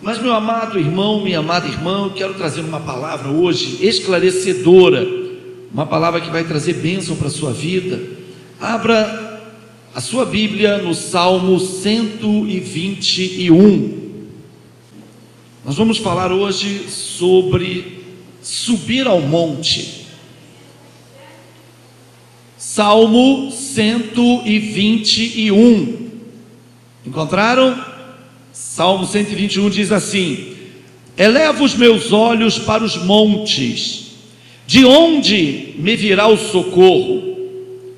Mas, meu amado irmão, minha amada irmã, eu quero trazer uma palavra hoje esclarecedora, uma palavra que vai trazer bênção para a sua vida. Abra a sua Bíblia no Salmo 121. Nós vamos falar hoje sobre subir ao monte. Salmo 121. Encontraram? Salmo 121 diz assim: eleva os meus olhos para os montes, de onde me virá o socorro?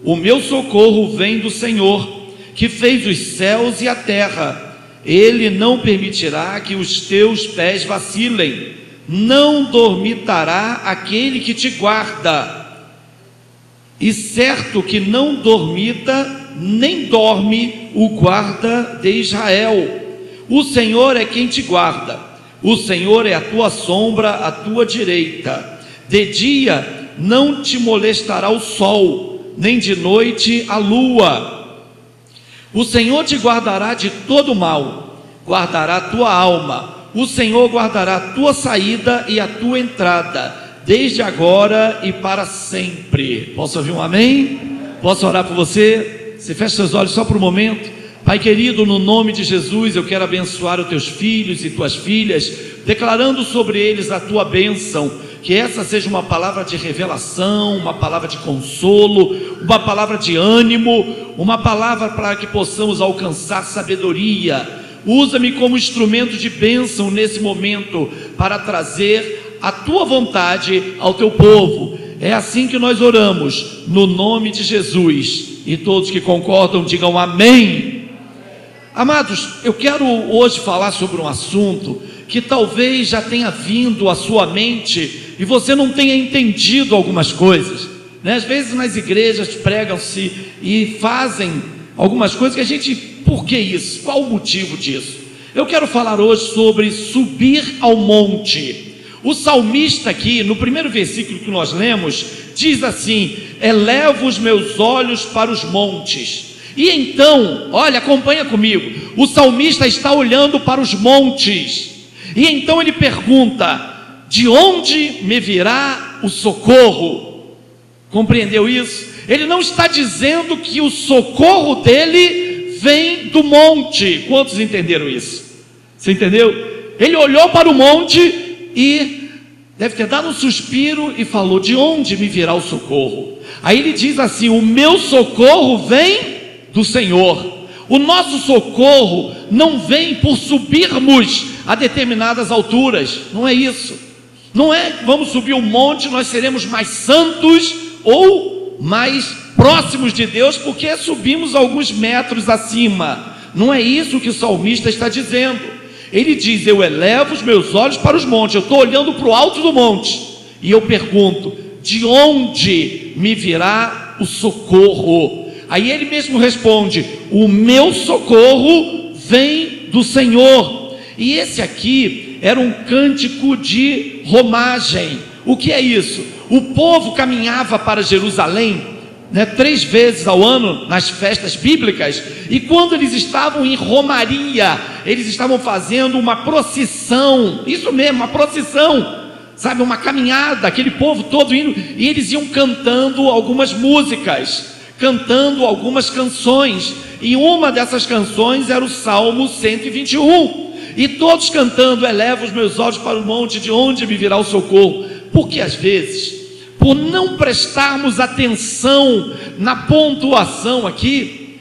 O meu socorro vem do Senhor, que fez os céus e a terra. Ele não permitirá que os teus pés vacilem, não dormitará aquele que te guarda. E certo que não dormita, nem dorme o guarda de Israel. O Senhor é quem te guarda, o Senhor é a tua sombra à tua direita. De dia não te molestará o sol, nem de noite a lua. O Senhor te guardará de todo mal, guardará a tua alma. O Senhor guardará a tua saída e a tua entrada, desde agora e para sempre. Posso ouvir um amém? Posso orar por você? Você fecha seus olhos só por um momento. Pai querido, no nome de Jesus, eu quero abençoar os teus filhos e tuas filhas, declarando sobre eles a tua bênção. Que essa seja uma palavra de revelação, uma palavra de consolo, uma palavra de ânimo, uma palavra para que possamos alcançar sabedoria. Usa-me como instrumento de bênção nesse momento, para trazer a tua vontade ao teu povo. É assim que nós oramos, no nome de Jesus. E todos que concordam digam amém. Amados, eu quero hoje falar sobre um assunto que talvez já tenha vindo à sua mente e você não tenha entendido algumas coisas, né? Às vezes nas igrejas pregam-se e fazem algumas coisas que a gente, por que isso? Qual o motivo disso? Eu quero falar hoje sobre subir ao monte. O salmista aqui, no primeiro versículo que nós lemos, diz assim: eleva os meus olhos para os montes. E então, olha, acompanha comigo, o salmista está olhando para os montes, e então ele pergunta: de onde me virá o socorro? Compreendeu isso? Ele não está dizendo que o socorro dele vem do monte. Quantos entenderam isso? Você entendeu? Ele olhou para o monte e deve ter dado um suspiro e falou: de onde me virá o socorro? Aí ele diz assim: o meu socorro vem do Senhor. O nosso socorro não vem por subirmos a determinadas alturas, não é isso. Não é vamos subir um monte, nós seremos mais santos ou mais próximos de Deus porque subimos alguns metros acima. Não é isso que o salmista está dizendo. Ele diz: eu elevo os meus olhos para os montes. Eu estou olhando para o alto do monte e eu pergunto: de onde me virá o socorro? Aí ele mesmo responde: o meu socorro vem do Senhor. E esse aqui era um cântico de romagem. O que é isso? O povo caminhava para Jerusalém, 3 vezes ao ano nas festas bíblicas, e quando eles estavam em romaria, eles estavam fazendo uma procissão, isso mesmo, uma procissão, sabe, uma caminhada, aquele povo todo indo, e eles iam cantando algumas músicas, cantando algumas canções, e uma dessas canções era o Salmo 121, e todos cantando: eleva os meus olhos para o monte, de onde me virá o socorro? Porque às vezes, por não prestarmos atenção na pontuação aqui,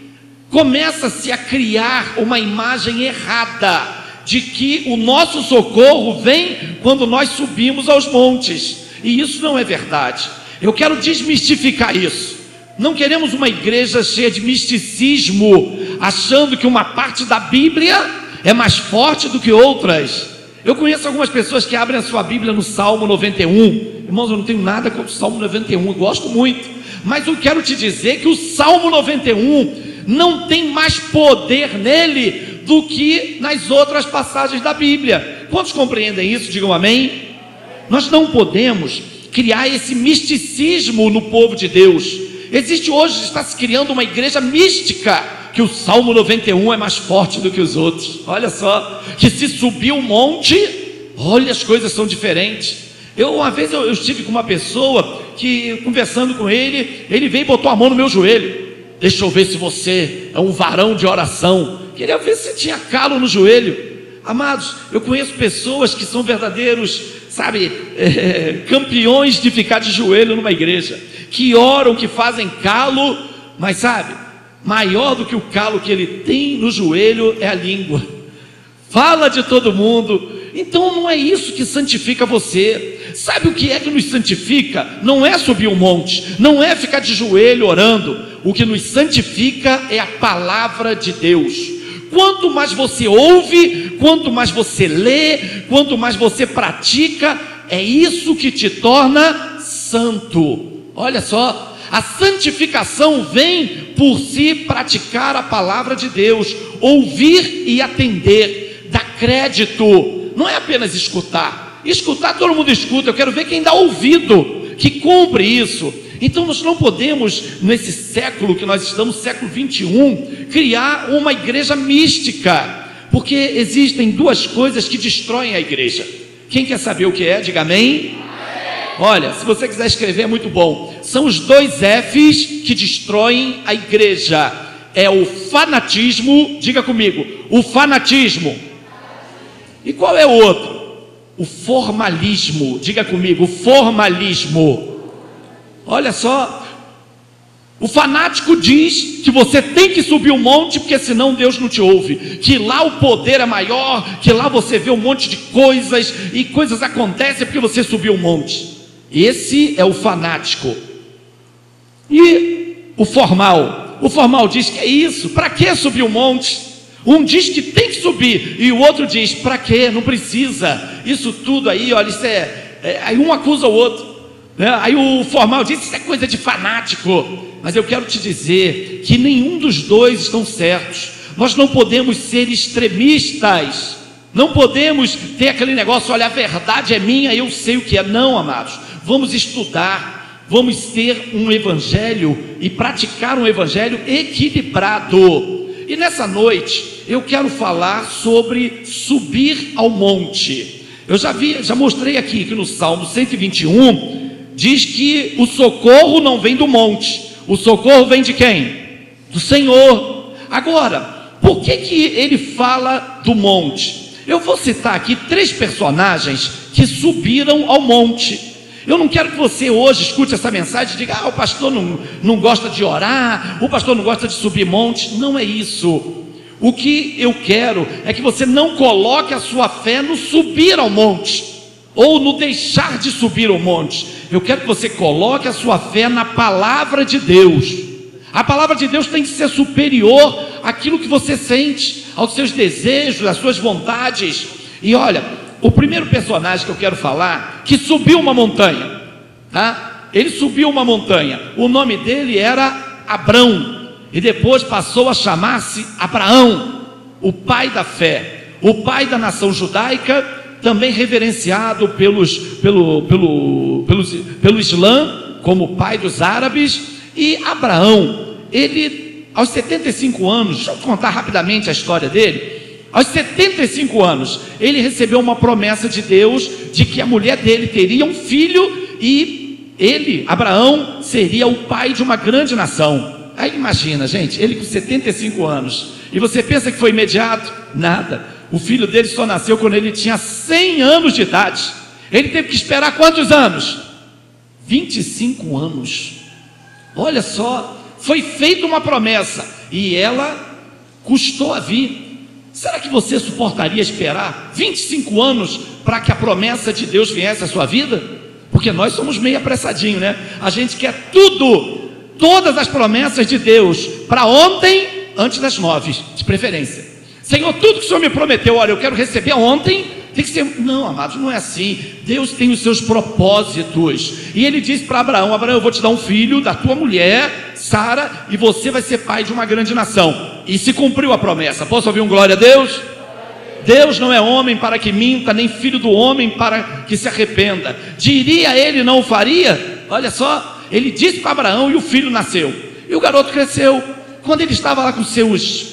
começa-se a criar uma imagem errada, de que o nosso socorro vem quando nós subimos aos montes, e isso não é verdade. Eu quero desmistificar isso. Não queremos uma igreja cheia de misticismo, achando que uma parte da Bíblia é mais forte do que outras. Eu conheço algumas pessoas que abrem a sua Bíblia no Salmo 91. Irmãos, eu não tenho nada contra o Salmo 91, eu gosto muito. Mas eu quero te dizer que o Salmo 91 não tem mais poder nele do que nas outras passagens da Bíblia. Quantos compreendem isso? Digam amém. Nós não podemos criar esse misticismo no povo de Deus Existe hoje, está se criando uma igreja mística, que o Salmo 91 é mais forte do que os outros. Olha só, que se subir um monte, olha, as coisas são diferentes. Uma vez eu estive com uma pessoa que, conversando com ele, ele veio e botou a mão no meu joelho. Deixa eu ver se você é um varão de oração. Queria ver se tinha calo no joelho. Amados, eu conheço pessoas que são verdadeiros, sabe, campeões de ficar de joelho numa igreja, que oram, que fazem calo, mas sabe, maior do que o calo que ele tem no joelho é a língua. Fala de todo mundo. Então não é isso que santifica você. Sabe o que é que nos santifica? Não é subir um monte, não é ficar de joelho orando. O que nos santifica é a palavra de Deus. Quanto mais você ouve, quanto mais você lê, quanto mais você pratica, é isso que te torna santo. Olha só, a santificação vem por se praticar a palavra de Deus, ouvir e atender, dar crédito. Não é apenas escutar. Escutar todo mundo escuta. Eu quero ver quem dá ouvido, que cumpre isso. Então nós não podemos, nesse século que nós estamos, século 21, criar uma igreja mística, porque existem duas coisas que destroem a igreja. Quem quer saber o que é? Diga amém. Olha, se você quiser escrever é muito bom. São os dois F's que destroem a igreja. É o fanatismo, diga comigo, o fanatismo. E qual é o outro? O formalismo. Diga comigo, o formalismo. Olha só, o fanático diz que você tem que subir um monte, porque senão Deus não te ouve, que lá o poder é maior, que lá você vê um monte de coisas, e coisas acontecem porque você subiu um monte. Esse é o fanático. E o formal diz que é isso, para que subir um monte? Um diz que tem que subir, e o outro diz, para quê? Não precisa. Isso tudo aí, olha, isso aí um acusa o outro, né? Aí o formal diz, isso é coisa de fanático. Mas eu quero te dizer que nenhum dos dois estão certos. Nós não podemos ser extremistas, não podemos ter aquele negócio, olha, a verdade é minha, eu sei o que é. Não, amados, vamos estudar, vamos ter um evangelho e praticar um evangelho equilibrado. E nessa noite eu quero falar sobre subir ao monte. Eu já mostrei aqui que no Salmo 121 diz que o socorro não vem do monte, o socorro vem de quem? Do Senhor. Agora, por que ele fala do monte? Eu vou citar aqui 3 personagens que subiram ao monte. Eu não quero que você hoje escute essa mensagem e diga, o pastor não gosta de orar, o pastor não gosta de subir monte. Não é isso. O que eu quero é que você não coloque a sua fé no subir ao monte, ou no deixar de subir ao monte. Eu quero que você coloque a sua fé na palavra de Deus. A palavra de Deus tem que ser superior àquilo que você sente, aos seus desejos, às suas vontades. E olha, o primeiro personagem que eu quero falar, que subiu uma montanha, tá? Ele subiu uma montanha, o nome dele era Abrão, e depois passou a chamar-se Abraão, o pai da fé, o pai da nação judaica, também reverenciado pelo Islã, como o pai dos árabes. E Abraão, ele aos 75 anos, deixa eu contar rapidamente a história dele. Aos 75 anos, ele recebeu uma promessa de Deus, de que a mulher dele teria um filho, e ele, Abraão, seria o pai de uma grande nação. Aí imagina, gente, ele com 75 anos, e você pensa que foi imediato? Nada, o filho dele só nasceu quando ele tinha 100 anos de idade. Ele teve que esperar quantos anos? 25 anos. Olha só, foi feita uma promessa, e ela custou a vir. Será que você suportaria esperar 25 anos para que a promessa de Deus viesse à sua vida? Porque nós somos meio apressadinhos, né? A gente quer tudo, todas as promessas de Deus para ontem, antes das 9, de preferência. Senhor, tudo que o Senhor me prometeu, olha, eu quero receber ontem, tem que ser. Não, amados, não é assim. Deus tem os seus propósitos. E ele disse para Abraão, Abraão, eu vou te dar um filho da tua mulher, Sara, e você vai ser pai de uma grande nação. E se cumpriu a promessa. Posso ouvir um glória a Deus? Deus não é homem para que minta, nem filho do homem para que se arrependa. Diria ele, não o faria? Olha só, Ele disse para Abraão e o filho nasceu. E o garoto cresceu. Quando ele estava lá com seus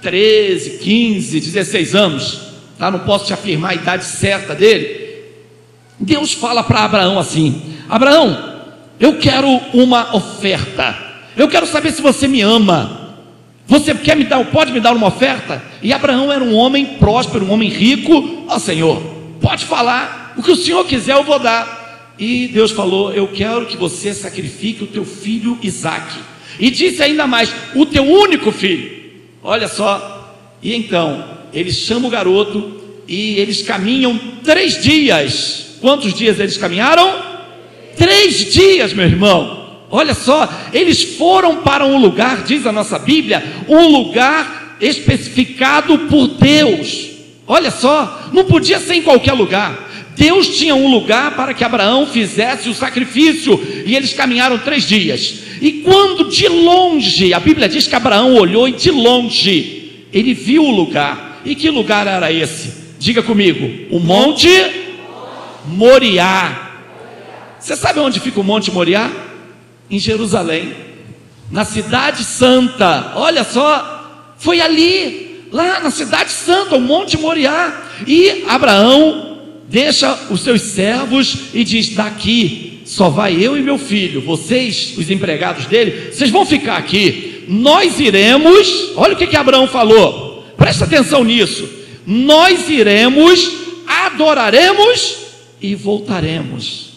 13, 15, 16 anos, tá? Não posso te afirmar a idade certa dele. Deus fala para Abraão assim: Abraão, eu quero uma oferta. Eu quero saber se você me ama. Você quer me dar, pode me dar uma oferta? E Abraão era um homem próspero, um homem rico. Ó Senhor, pode falar, o que o Senhor quiser eu vou dar. E Deus falou: eu quero que você sacrifique o teu filho Isaque. E disse ainda mais: o teu único filho. Olha só. E então ele chama o garoto e eles caminham 3 dias. Quantos dias eles caminharam? 3 dias, meu irmão. Olha só, eles foram para um lugar, diz a nossa Bíblia, um lugar especificado por Deus. Olha só, não podia ser em qualquer lugar. Deus tinha um lugar para que Abraão fizesse o sacrifício, e eles caminharam 3 dias. E quando de longe, a Bíblia diz que Abraão olhou e de longe ele viu o lugar. E que lugar era esse? Diga comigo: o Monte Moriá. Você sabe onde fica o Monte Moriá? Em Jerusalém, na cidade santa. Olha só, foi ali, lá na cidade santa, o Monte Moriá. E Abraão deixa os seus servos e diz: daqui só vai eu e meu filho, vocês, os empregados dele, vocês vão ficar aqui, nós iremos. Olha o que Abraão falou, presta atenção nisso: nós iremos, adoraremos e voltaremos.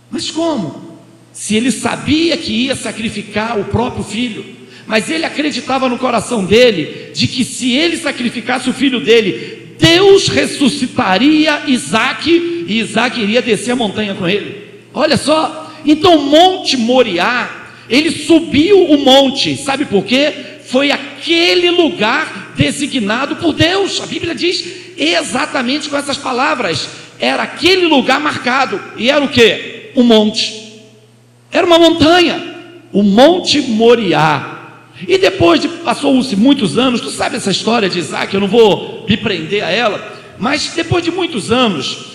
Mas como? Se ele sabia que ia sacrificar o próprio filho, mas ele acreditava no coração dele, de que se ele sacrificasse o filho dele, Deus ressuscitaria Isaque, e Isaque iria descer a montanha com ele. Olha só, então o Monte Moriá, ele subiu o monte, sabe por quê? Foi aquele lugar designado por Deus. A Bíblia diz exatamente com essas palavras: era aquele lugar marcado, e era o quê? O monte. Era uma montanha, o Monte Moriá. E depois de passou-se muitos anos, tu sabe essa história de Isaque, eu não vou me prender a ela, mas depois de muitos anos,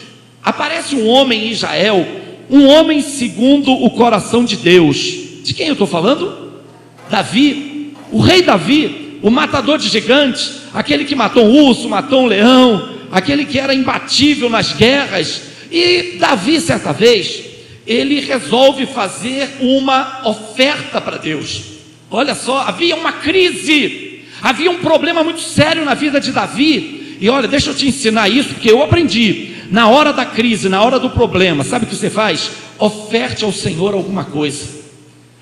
aparece um homem em Israel, um homem segundo o coração de Deus. De quem eu estou falando? Davi, o rei Davi, o matador de gigantes, aquele que matou um urso, matou um leão, aquele que era imbatível nas guerras. E Davi, certa vez, ele resolve fazer uma oferta para Deus. Olha só, havia uma crise, havia um problema muito sério na vida de Davi. E olha, deixa eu te ensinar isso, porque eu aprendi. Na hora da crise, na hora do problema, sabe o que você faz? Oferte ao Senhor alguma coisa.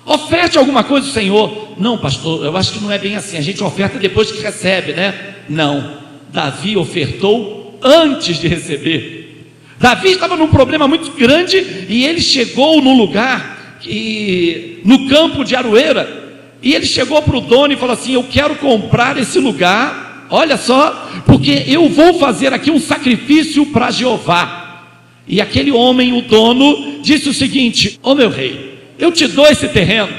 Oferte alguma coisa ao Senhor. Não, pastor, eu acho que não é bem assim. A gente oferta depois que recebe, né? Não, Davi ofertou antes de receber. Davi estava num problema muito grande, e ele chegou no lugar, no campo de Aroeira, e ele chegou para o dono e falou assim: eu quero comprar esse lugar, olha só, porque eu vou fazer aqui um sacrifício para Jeová. E aquele homem, o dono, disse o seguinte: ô meu rei, eu te dou esse terreno,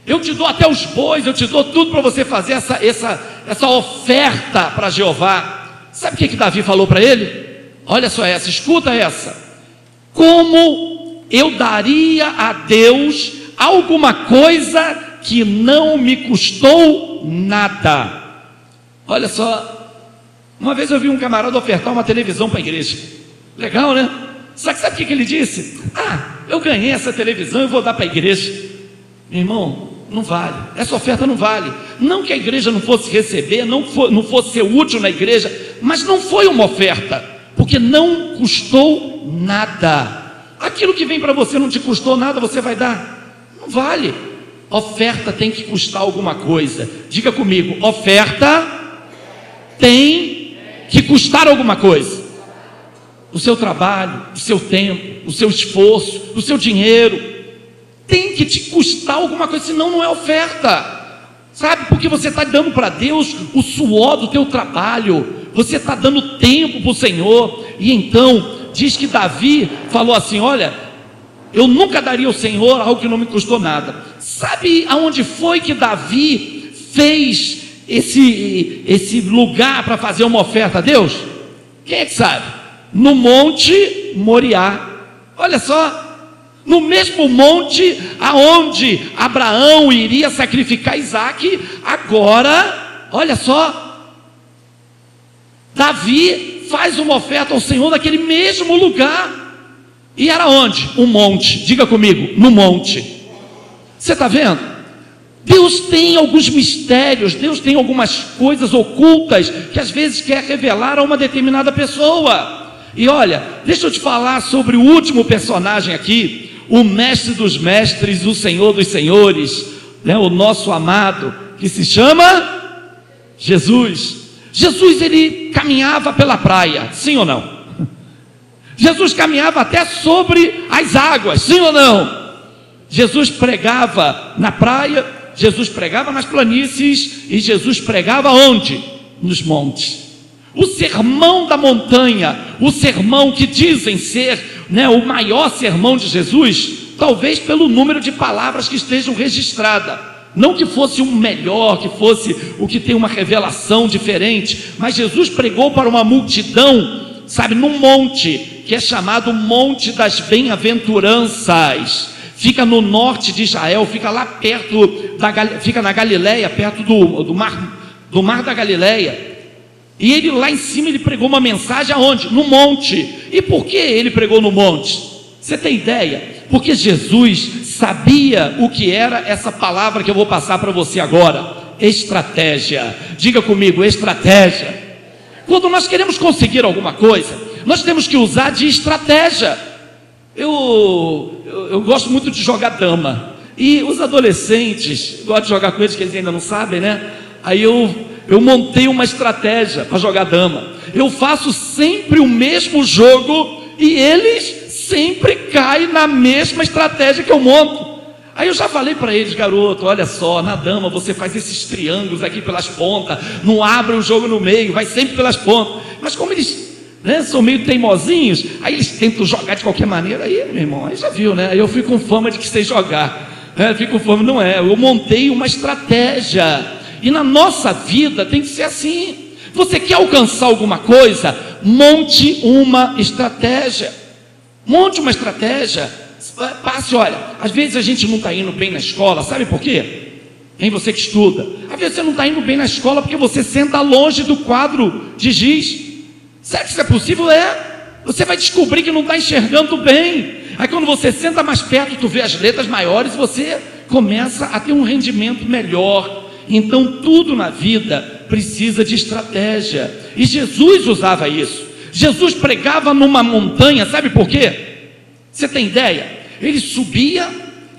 eu te dou até os bois, eu te dou tudo para você fazer essa oferta para Jeová. Sabe o que Davi falou para ele? Olha só essa, escuta essa: como eu daria a Deus alguma coisa que não me custou nada? Olha só, uma vez eu vi um camarada ofertar uma televisão para a igreja. Legal, né? Sabe o que ele disse? Eu ganhei essa televisão e vou dar para a igreja. Meu irmão, não vale, essa oferta não vale. Não que a igreja não fosse receber, não fosse ser útil na igreja, mas não foi uma oferta, porque não custou nada. Aquilo que vem para você não te custou nada, você vai dar? Não vale. Oferta tem que custar alguma coisa. Diga comigo: oferta tem que custar alguma coisa. O seu trabalho, o seu tempo, o seu esforço, o seu dinheiro tem que te custar alguma coisa, senão não é oferta. Sabe, porque você está dando para Deus o suor do teu trabalho, você está dando tempo para o Senhor. E então diz que Davi falou assim: olha, eu nunca daria ao Senhor algo que não me custou nada. Sabe aonde foi que Davi fez esse lugar para fazer uma oferta a Deus? Quem é que sabe? No Monte Moriá. Olha só, No mesmo monte aonde Abraão iria sacrificar Isaque, agora, olha só, Davi faz uma oferta ao Senhor naquele mesmo lugar. E era onde? Um monte. Diga comigo, no monte. Você está vendo? Deus tem alguns mistérios, Deus tem algumas coisas ocultas que às vezes quer revelar a uma determinada pessoa. E olha, deixa eu te falar sobre o último personagem aqui, o mestre dos mestres, o Senhor dos senhores, né? O nosso amado, que se chama Jesus. Jesus, ele caminhava pela praia, sim ou não? Jesus caminhava até sobre as águas, sim ou não? Jesus pregava na praia, Jesus pregava nas planícies, e Jesus pregava onde? Nos montes. O sermão da montanha, o sermão que dizem ser, né, o maior sermão de Jesus, talvez pelo número de palavras que estejam registradas, não que fosse o melhor, que fosse o que tem uma revelação diferente, mas Jesus pregou para uma multidão, sabe, num monte, que é chamado Monte das Bem-aventuranças, fica no norte de Israel, fica lá perto, fica na Galileia, perto do mar da Galileia. E ele lá em cima, ele pregou uma mensagem aonde? No monte. E por que ele pregou no monte? Você tem ideia? Porque Jesus sabia o que era essa palavra que eu vou passar para você agora. Estratégia. Diga comigo, estratégia. Quando nós queremos conseguir alguma coisa, nós temos que usar de estratégia. Eu gosto muito de jogar dama. E os adolescentes, gosto de jogar com eles, que eles ainda não sabem, né? Aí eu montei uma estratégia para jogar dama. Eu faço sempre o mesmo jogo e eles sempre caem na mesma estratégia que eu monto. Aí eu já falei para eles, garoto, olha só, na dama você faz esses triângulos aqui pelas pontas, não abre o jogo no meio, vai sempre pelas pontas. Mas como eles, né, são meio teimosinhos, aí eles tentam jogar de qualquer maneira. Aí, meu irmão, aí já viu, né? Aí eu fui com fama de que sei jogar. Fico com fama, não é. Eu montei uma estratégia. E na nossa vida tem que ser assim. Você quer alcançar alguma coisa? Monte uma estratégia. Monte uma estratégia. Passe, olha, às vezes a gente não está indo bem na escola, sabe por quê? Hein, você que estuda. Às vezes você não está indo bem na escola porque você senta longe do quadro de giz. Será que isso é possível? Você vai descobrir que não está enxergando bem. Aí quando você senta mais perto, tu vê as letras maiores, você começa a ter um rendimento melhor. Então tudo na vida precisa de estratégia, e Jesus usava isso. Jesus pregava numa montanha, sabe por quê? Você tem ideia? Ele subia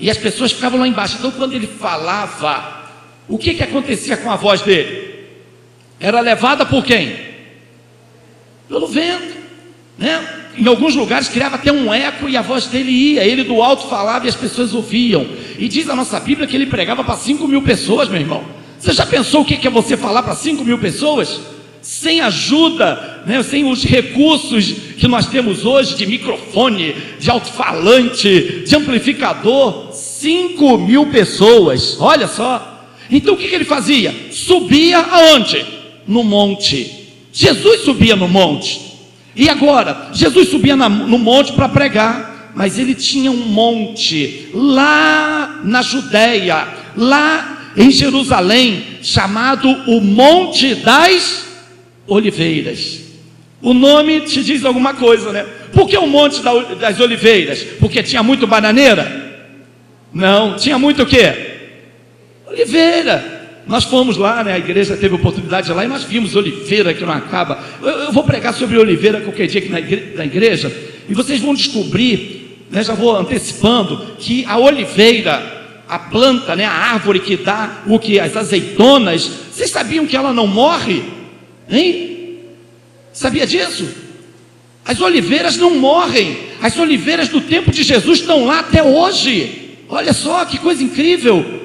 e as pessoas ficavam lá embaixo. Então quando ele falava, o que acontecia com a voz dele? Era levada por quem? Pelo vento, né? Em alguns lugares criava até um eco e a voz dele ia, ele do alto falava e as pessoas ouviam. E diz a nossa Bíblia que ele pregava para 5.000 pessoas, meu irmão. Você já pensou o que é você falar para 5.000 pessoas? Sem ajuda, né? Sem os recursos que nós temos hoje, de microfone, de alto-falante, de amplificador. 5.000 pessoas, olha só. Então o que ele fazia? Subia aonde? No monte. Jesus subia no monte. E agora, Jesus subia no monte para pregar, mas ele tinha um monte lá na Judéia, lá em Jerusalém, chamado o Monte das Oliveiras. O nome te diz alguma coisa, né? Por que o Monte das Oliveiras? Porque tinha muito bananeira? Não, tinha muito o quê? Oliveira. Nós fomos lá, né? A igreja teve oportunidade lá e nós vimos oliveira que não acaba. Eu vou pregar sobre oliveira qualquer dia aqui na igreja, e vocês vão descobrir, né, já vou antecipando, que a oliveira, a planta, né, a árvore que dá as azeitonas, vocês sabiam que ela não morre? Hein? Sabia disso? As oliveiras não morrem. As oliveiras do tempo de Jesus estão lá até hoje. Olha só que coisa incrível.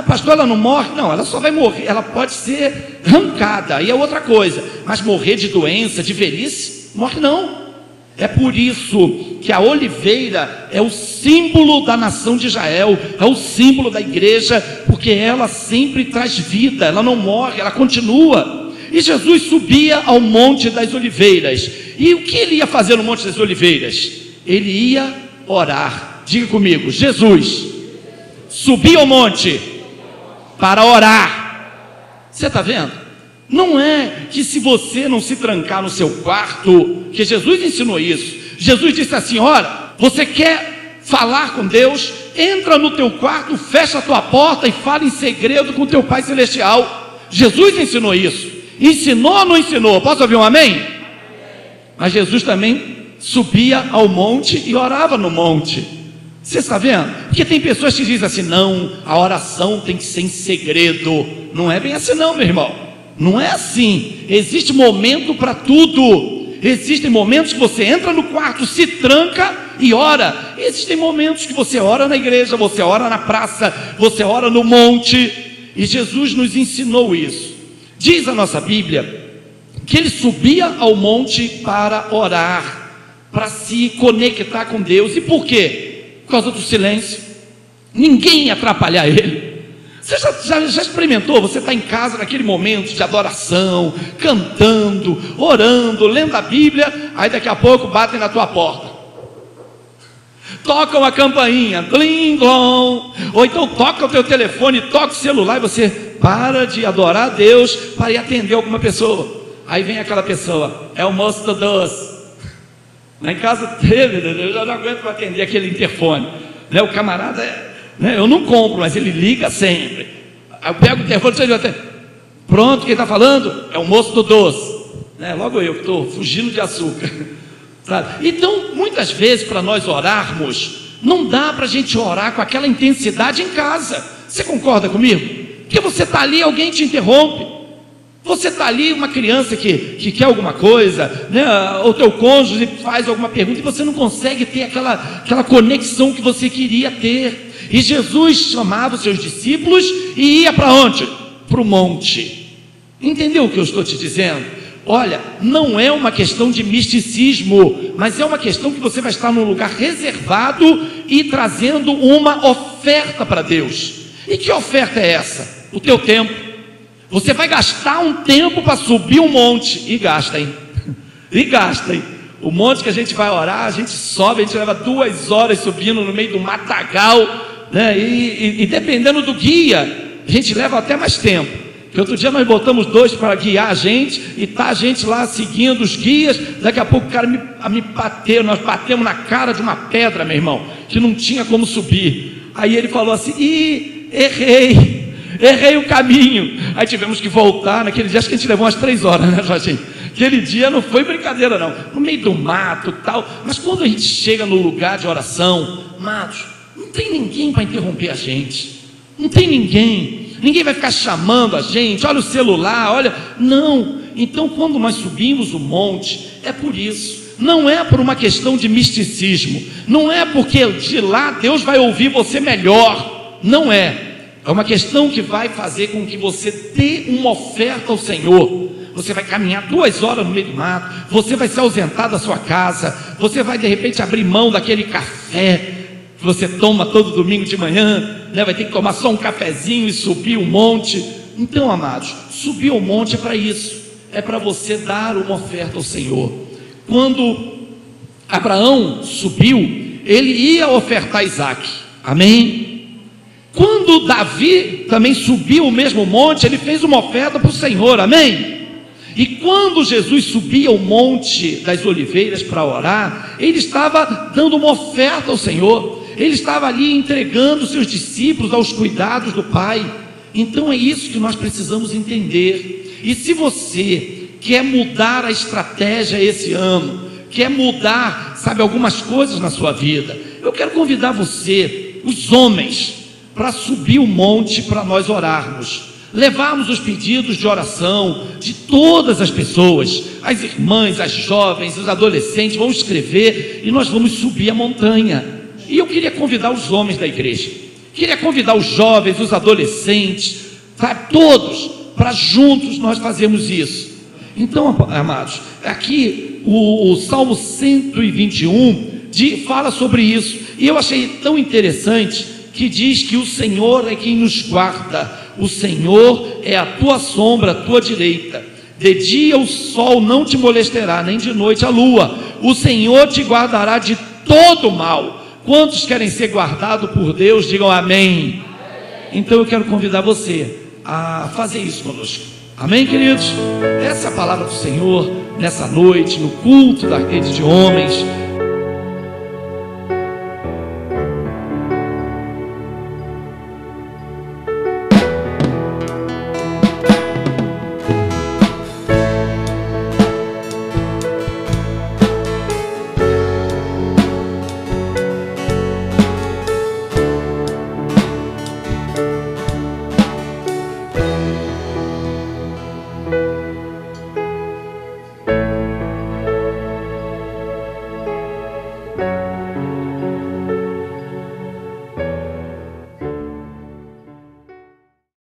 Pastor, ela não morre? Não, ela só vai morrer, ela pode ser arrancada, aí é outra coisa, mas morrer de doença, de velhice, morre não. É por isso que a oliveira é o símbolo da nação de Israel, é o símbolo da igreja, porque ela sempre traz vida, ela não morre, ela continua. E Jesus subia ao Monte das Oliveiras. E o que ele ia fazer no Monte das Oliveiras? Ele ia orar. Diga comigo: Jesus subiu ao monte para orar. Você está vendo? Não é que se você não se trancar no seu quarto, que Jesus ensinou isso. Jesus disse assim: ora, você quer falar com Deus? Entra no teu quarto, fecha a tua porta e fala em segredo com teu Pai Celestial. Jesus ensinou isso. Ensinou ou não ensinou? Posso ouvir um amém? Mas Jesus também subia ao monte e orava no monte. Você está vendo? Porque tem pessoas que dizem assim: não, a oração tem que ser em segredo. Não é bem assim não, meu irmão. Não é assim. Existe momento para tudo. Existem momentos que você entra no quarto, se tranca e ora. Existem momentos que você ora na igreja, você ora na praça, você ora no monte. E Jesus nos ensinou isso. Diz a nossa Bíblia que ele subia ao monte para orar, para se conectar com Deus. E por quê? Por causa do silêncio. Ninguém ia atrapalhar ele. Você já experimentou? Você está em casa naquele momento de adoração, cantando, orando, lendo a Bíblia, aí daqui a pouco batem na tua porta, tocam a campainha, glim glom, ou então toca o teu telefone, toca o celular, e você para de adorar a Deus para ir atender alguma pessoa. Aí vem aquela pessoa: é o moço do doce. Lá em casa teve, eu já não aguento para atender aquele interfone, né? O camarada, né? Eu não compro, mas ele liga sempre. Aí eu pego o interfone, pronto, quem está falando? É o moço do doce, né? Logo eu que estou fugindo de açúcar, sabe? Então, muitas vezes, para nós orarmos, não dá para a gente orar com aquela intensidade em casa. Você concorda comigo? Porque você está ali, alguém te interrompe. Você está ali, uma criança que quer alguma coisa, né? O teu cônjuge faz alguma pergunta e você não consegue ter aquela conexão que você queria ter. E Jesus chamava os seus discípulos e ia para onde? Para o monte. Entendeu o que eu estou te dizendo? Olha, não é uma questão de misticismo, mas é uma questão que você vai estar num lugar reservado e trazendo uma oferta para Deus. E que oferta é essa? O teu tempo. Você vai gastar um tempo para subir um monte. E gasta, hein? E gasta, hein? O monte que a gente vai orar, a gente sobe, a gente leva 2 horas subindo no meio do matagal, né? E dependendo do guia, a gente leva até mais tempo. Porque outro dia nós botamos 2 para guiar a gente, e tá a gente lá seguindo os guias. Daqui a pouco o cara me bateu, nós batemos na cara de uma pedra, meu irmão, que não tinha como subir. Aí ele falou assim: ih, errei o caminho. Aí tivemos que voltar. Naquele dia acho que a gente levou umas 3 horas, né, Jorginho? Aquele dia não foi brincadeira não, no meio do mato e tal. Mas quando a gente chega no lugar de oração, amados, não tem ninguém para interromper a gente. Não tem ninguém vai ficar chamando a gente, olha o celular, olha, não. Então quando nós subimos o monte, é por isso. Não é por uma questão de misticismo, não é porque de lá Deus vai ouvir você melhor, não é. É uma questão que vai fazer com que você dê uma oferta ao Senhor. Você vai caminhar 2 horas no meio do mato, você vai se ausentar da sua casa, você vai de repente abrir mão daquele café que você toma todo domingo de manhã, né? Vai ter que tomar só um cafezinho e subir o monte. Então, amados, subir o monte é para isso, é para você dar uma oferta ao Senhor. Quando Abraão subiu, ele ia ofertar Isaac, amém? Quando Davi também subiu o mesmo monte, ele fez uma oferta para o Senhor, amém? E quando Jesus subia o monte das oliveiras para orar, ele estava dando uma oferta ao Senhor, ele estava ali entregando seus discípulos aos cuidados do Pai. Então é isso que nós precisamos entender. E se você quer mudar a estratégia esse ano, quer mudar, sabe, algumas coisas na sua vida, eu quero convidar você, os homens, para subir o monte para nós orarmos, levarmos os pedidos de oração de todas as pessoas, as irmãs, as jovens, os adolescentes, vão escrever e nós vamos subir a montanha. E eu queria convidar os homens da igreja, queria convidar os jovens, os adolescentes, sabe, todos, para juntos nós fazermos isso. Então, amados, aqui o Salmo 121 fala sobre isso, e eu achei tão interessante que diz que o Senhor é quem nos guarda, o Senhor é a tua sombra, a tua direita. De dia o sol não te molestará, nem de noite a lua. O Senhor te guardará de todo mal, Quantos querem ser guardados por Deus? Digam amém. Então eu quero convidar você a fazer isso conosco. Amém, queridos? Essa é a palavra do Senhor nessa noite, no culto da rede de homens.